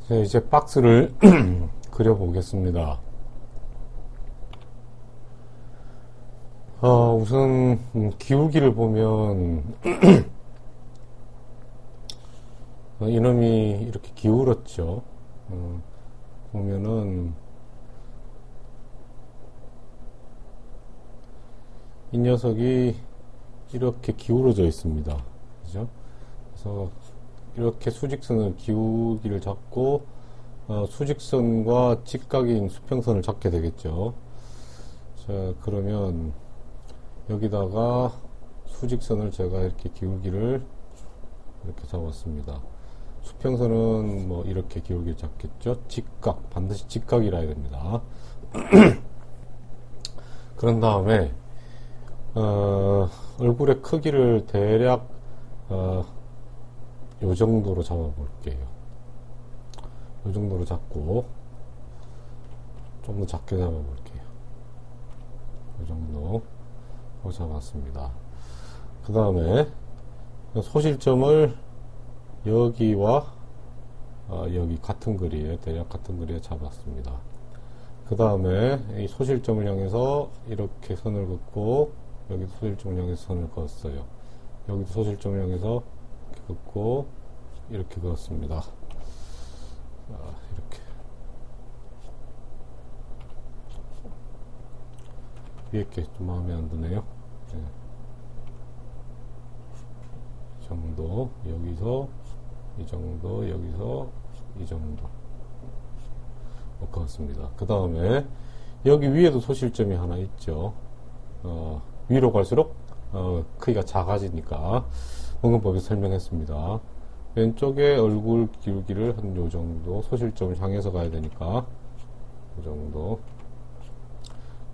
네, 이제 박스를 그려보겠습니다. 우선 기울기를 보면 이놈이 이렇게 기울었죠. 보면은 이 녀석이 이렇게 기울어져 있습니다. 그죠? 그래서 이렇게 수직선을 기울기를 잡고 수직선과 직각인 수평선을 잡게 되겠죠. 자, 그러면 여기다가 수직선을 제가 이렇게 기울기를 이렇게 잡았습니다. 수평선은 뭐 이렇게 기울기를 잡겠죠. 직각, 반드시 직각이라 해야 됩니다. 그런 다음에 얼굴의 크기를 대략 요 정도로 잡아 볼게요. 요 정도로 잡고 좀 더 작게 잡아 볼게요. 요 정도 잡았습니다. 그 다음에 소실점을 여기와 여기 같은 거리에, 대략 같은 거리에 잡았습니다. 그 다음에 이 소실점을 향해서 이렇게 선을 긋고, 여기도 소실점을 향해서 선을 그었어요. 여기도 소실점을 향해서 이렇게 긋고 이렇게 그었습니다. 이렇게 위에 게 좀 마음에 안 드네요. 네. 이 정도, 여기서 이 정도, 여기서 이 정도 그렇습니다. 그 다음에 여기 위에도 소실점이 하나 있죠. 위로 갈수록 크기가 작아지니까 원근법에 설명했습니다. 왼쪽에 얼굴 기울기를 한 요 정도, 소실점을 향해서 가야 되니까 이 정도.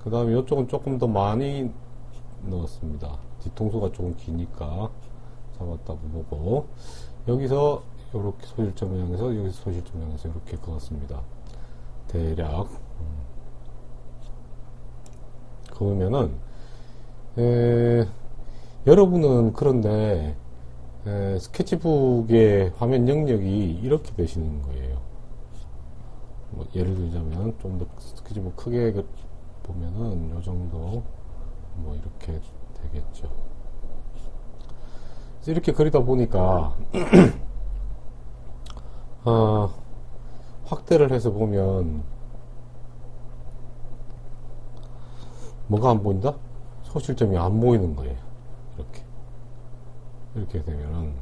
그 다음에 이쪽은 조금 더 많이 넣었습니다. 뒤통수가 조금 기니까 잡았다고 보고, 여기서 이렇게 소실점을 향해서, 여기서 소실점을 향해서 이렇게 그었습니다. 대략 그러면은 여러분은 그런데 스케치북의 화면 영역이 이렇게 되시는 거예요. 뭐 예를 들자면 좀 더 스케치북 크게 보면은 요 정도 뭐 이렇게 되겠죠. 그래서 이렇게 그리다 보니까 확대를 해서 보면 뭐가 안 보인다? 소실점이 안 보이는 거예요. 이렇게 되면은.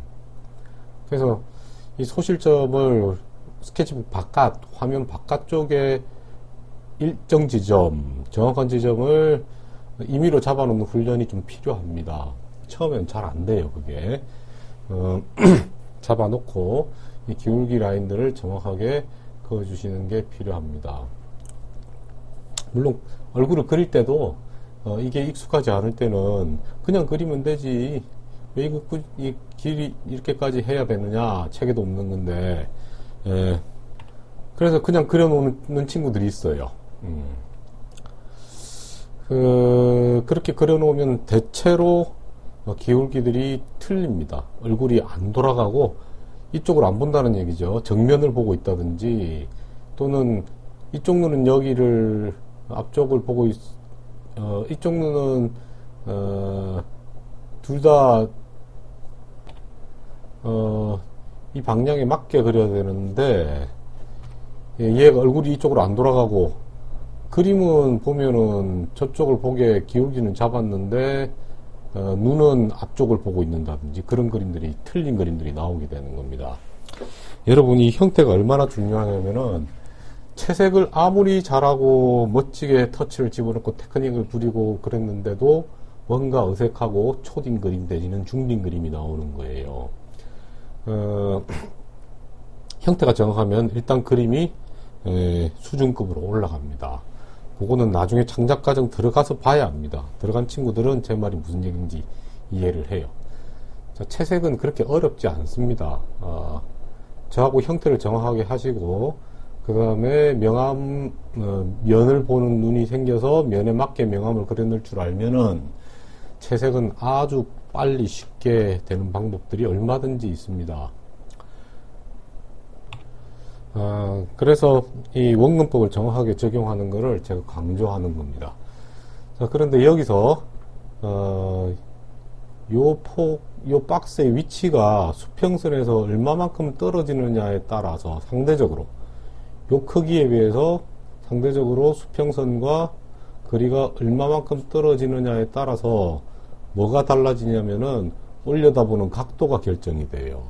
그래서 이 소실점을 스케치북 바깥, 화면 바깥쪽에 일정 지점, 정확한 지점을 임의로 잡아놓는 훈련이 좀 필요합니다. 처음엔 잘 안 돼요, 그게. 잡아놓고 이 기울기 라인들을 정확하게 그어주시는 게 필요합니다. 물론 얼굴을 그릴 때도 이게 익숙하지 않을 때는 그냥 그리면 되지, 왜 이 길이 이렇게까지 해야 되느냐, 책에도 없는 건데. 그래서 그냥 그려놓는 친구들이 있어요. 그렇게 그려놓으면 대체로 기울기들이 틀립니다. 얼굴이 안 돌아가고 이쪽으로 안 본다는 얘기죠. 정면을 보고 있다든지, 또는 이쪽 눈은 여기를, 앞쪽을 보고 이쪽 눈은 둘 다 이 방향에 맞게 그려야 되는데, 얘가 얼굴이 이쪽으로 안 돌아가고, 그림은 보면은 저쪽을 보게 기울기는 잡았는데 눈은 앞쪽을 보고 있는다든지, 그런 그림들이, 틀린 그림들이 나오게 되는 겁니다. 여러분이 형태가 얼마나 중요하냐면은, 채색을 아무리 잘하고 멋지게 터치를 집어넣고 테크닉을 부리고 그랬는데도 뭔가 어색하고 초딩 그림 내지는 중딩 그림이 나오는 거예요. 형태가 정확하면 일단 그림이 수준급으로 올라갑니다. 그거는 나중에 창작 과정 들어가서 봐야 합니다. 들어간 친구들은 제 말이 무슨 얘기인지 이해를 해요. 자, 채색은 그렇게 어렵지 않습니다. 저하고 형태를 정확하게 하시고, 그 다음에 면을 보는 눈이 생겨서 면에 맞게 명암을 그려낼 줄 알면은 채색은 아주 빨리 쉽게 되는 방법들이 얼마든지 있습니다. 그래서 이 원근법을 정확하게 적용하는 것을 제가 강조하는 겁니다. 자, 그런데 여기서, 요 박스의 위치가 수평선에서 얼마만큼 떨어지느냐에 따라서 상대적으로, 요 크기에 비해서 상대적으로 수평선과 거리가 얼마만큼 떨어지느냐에 따라서 뭐가 달라지냐면은 올려다보는 각도가 결정이 돼요.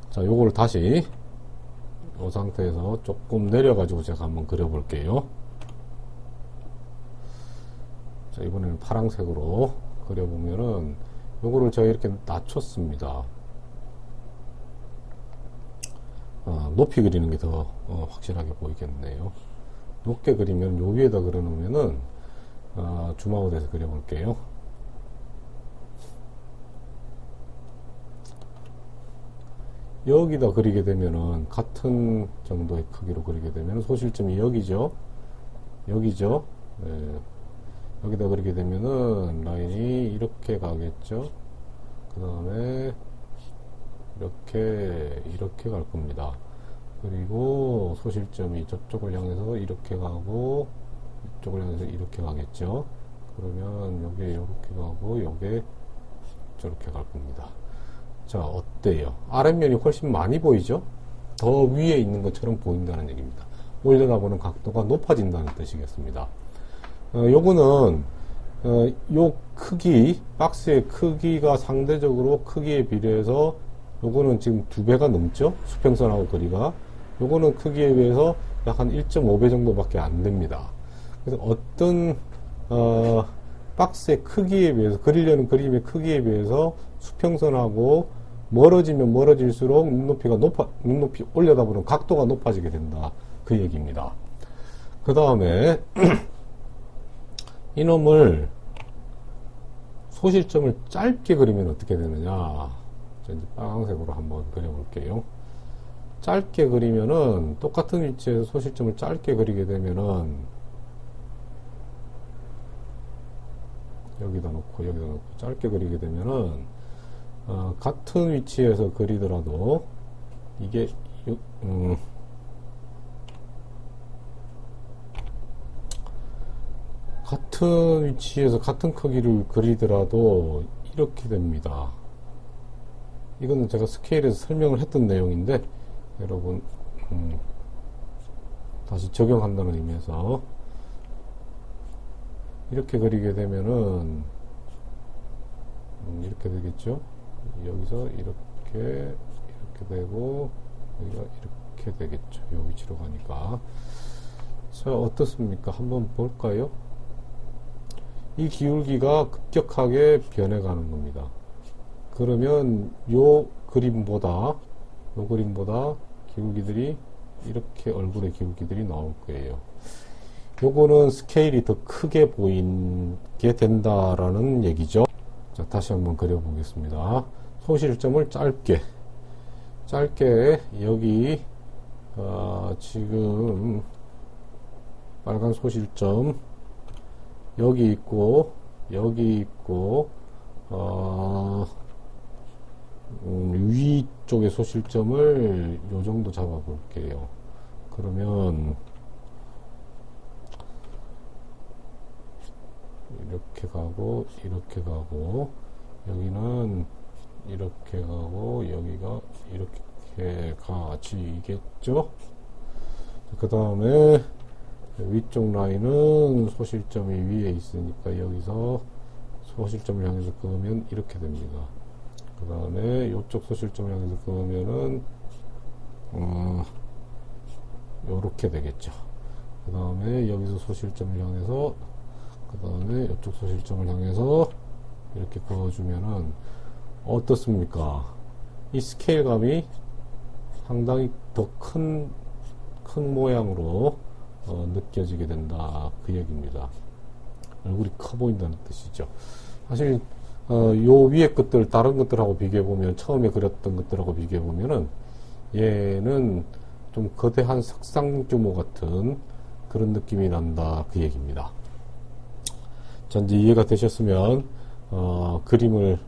자, 요거를 다시 이 상태에서 조금 내려가지고 제가 한번 그려볼게요. 자, 이번에는 파란색으로 그려보면은 요거를 제가 이렇게 낮췄습니다. 높이 그리는 게 더 확실하게 보이겠네요. 높게 그리면 요 위에다 그려놓으면은 줌아웃해서 그려볼게요. 여기다 그리게 되면은 같은 정도의 크기로 그리게 되면 소실점이 여기죠. 여기죠. 네. 여기다 그리게 되면은 라인이 이렇게 가겠죠. 그 다음에 이렇게 갈 겁니다. 그리고 소실점이 저쪽을 향해서 이렇게 가고 이쪽을 향해서 이렇게 가겠죠. 그러면 요게 이렇게 가고 요게 저렇게 갈 겁니다. 자, 어때요? 아랫면이 훨씬 많이 보이죠? 더 위에 있는 것처럼 보인다는 얘기입니다. 올려다보는 각도가 높아진다는 뜻이겠습니다. 요거는 요 크기, 박스의 크기가 상대적으로 크기에 비례해서 요거는 지금 2배가 넘죠? 수평선하고 거리가. 요거는 크기에 비해서 약 한 1.5배 정도밖에 안 됩니다. 그래서 어떤 박스의 크기에 비해서, 그리려는 그림의 크기에 비해서 수평선하고 멀어지면 멀어질수록 눈높이 올려다보는 각도가 높아지게 된다. 그 얘기입니다. 그 다음에 이놈을 소실점을 짧게 그리면 어떻게 되느냐. 이제 빨간색으로 한번 그려볼게요. 짧게 그리면은 똑같은 위치에서 소실점을 짧게 그리게 되면은 여기다 놓고 짧게 그리게 되면은 같은 위치에서 그리더라도 이게 같은 위치에서 같은 크기를 그리더라도 이렇게 됩니다. 이거는 제가 스케일에서 설명을 했던 내용인데 여러분 다시 적용한다는 의미에서 이렇게 그리게 되면은 이렇게 되겠죠. 여기서 이렇게 되고 여기가 이렇게 되겠죠. 이 위치로 가니까. 자, 어떻습니까? 한번 볼까요? 이 기울기가 급격하게 변해가는 겁니다. 그러면 요 그림보다 기울기들이 이렇게 얼굴의 기울기들이 나올 거예요. 요거는 스케일이 더 크게 보이게 된다라는 얘기죠. 자, 다시 한번 그려보겠습니다. 소실점을 짧게 여기 지금 빨간 소실점 여기 있고 위쪽의 소실점을 요 정도 잡아 볼게요. 그러면 이렇게 가고 여기는 이렇게 가고 여기가 이렇게 가지겠죠. 그 다음에 위쪽 라인은 소실점이 위에 있으니까 여기서 소실점을 향해서 그으면 이렇게 됩니다. 그 다음에 이쪽 소실점을 향해서 그으면은 요렇게 되겠죠. 그 다음에 여기서 소실점을 향해서 그 다음에 이쪽 소실점을 향해서 이렇게 그어주면은 어떻습니까? 이 스케일감이 상당히 더 큰 모양으로 느껴지게 된다. 그 얘기입니다. 얼굴이 커 보인다는 뜻이죠. 사실 요 위에 것들 다른 것들하고 비교해보면 처음에 그렸던 것들하고 비교해보면은 얘는 좀 거대한 석상 규모 같은 그런 느낌이 난다. 그 얘기입니다. 자, 이제 이해가 되셨으면 그림을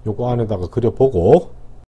요거 안에다가 그려보고